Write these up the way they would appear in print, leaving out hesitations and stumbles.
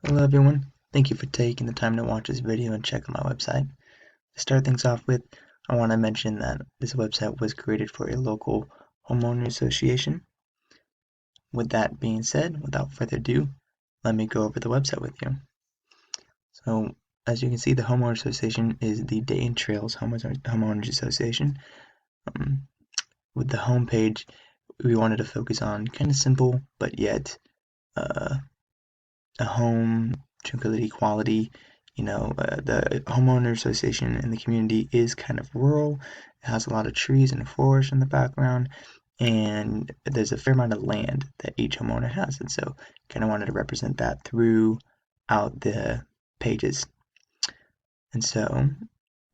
Hello everyone, thank you for taking the time to watch this video and check out my website. To start things off with, I want to mention that this website was created for a local homeowner association. With that being said, without further ado, let me go over the website with you. So, as you can see, the homeowner association is the Dayton Trails Homeowners Association. With the homepage, we wanted to focus on kind of simple, but yet uh, a home tranquility quality. The homeowner association in the community is kind of rural. It has a lot of trees and forest in the background, and there's a fair amount of land that each homeowner has, and so kind of wanted to represent that throughout the pages. And so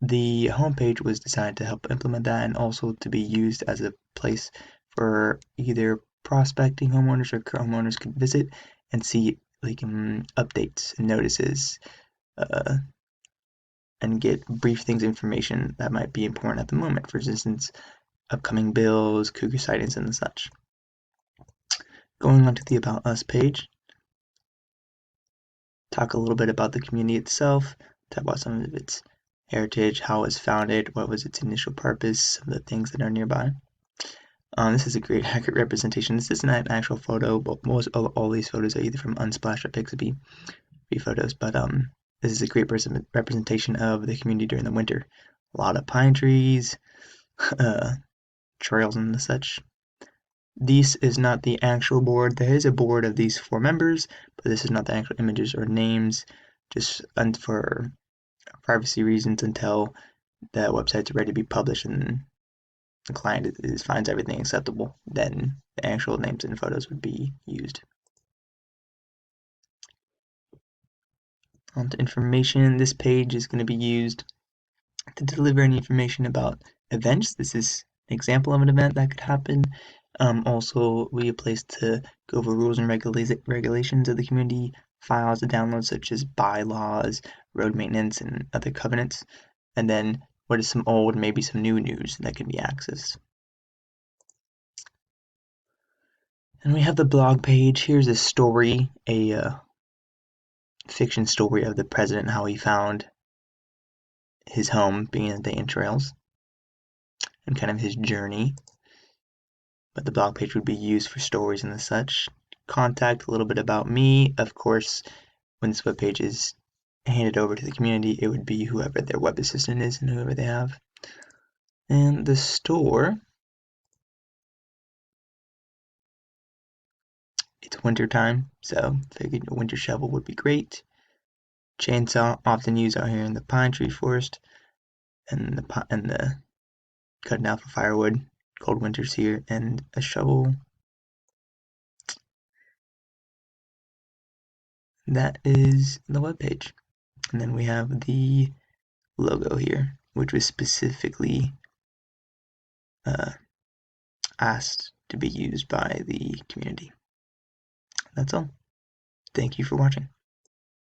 the homepage was designed to help implement that and also to be used as a place for either prospecting homeowners or current homeowners could visit and see like updates and notices uh, and get brief things information that might be important at the moment. For instance, upcoming bills, cougar sightings, and such. Going on to the About Us page, talk a little bit about the community itself, talk about some of its heritage, how it was founded, what was its initial purpose, some of the things that are nearby. This is a great accurate representation. This is not an actual photo, but most of all these photos are either from Unsplash or Pixabay photos, but this is a great representation of the community during the winter. A lot of pine trees, trails and such. This is not the actual board. There is a board of these four members, but this is not the actual images or names, just for privacy reasons until the website's ready to be published and the client finds everything acceptable, then the actual names and photos would be used. On to information, this page is going to be used to deliver any information about events. This is an example of an event that could happen. Also, we have a place to go over rules and regulations of the community, files to download such as bylaws, road maintenance, and other covenants. And then what is some old, maybe some new news that can be accessed. And we have the blog page. Here's a story, a fiction story of the president, how he found his home being in the Dayton Trails, and kind of his journey. But the blog page would be used for stories and the such. Contact, a little bit about me. Of course, when this web page is handed over to the community, it would be whoever their web assistant is and whoever they have. And the store, it's winter time, so figured a winter shovel would be great. Chainsaw, often used out here in the pine tree forest, and the cutting out for firewood. Cold winters here, and a shovel. That is the web page. And then we have the logo here, which was specifically asked to be used by the community. That's all. Thank you for watching.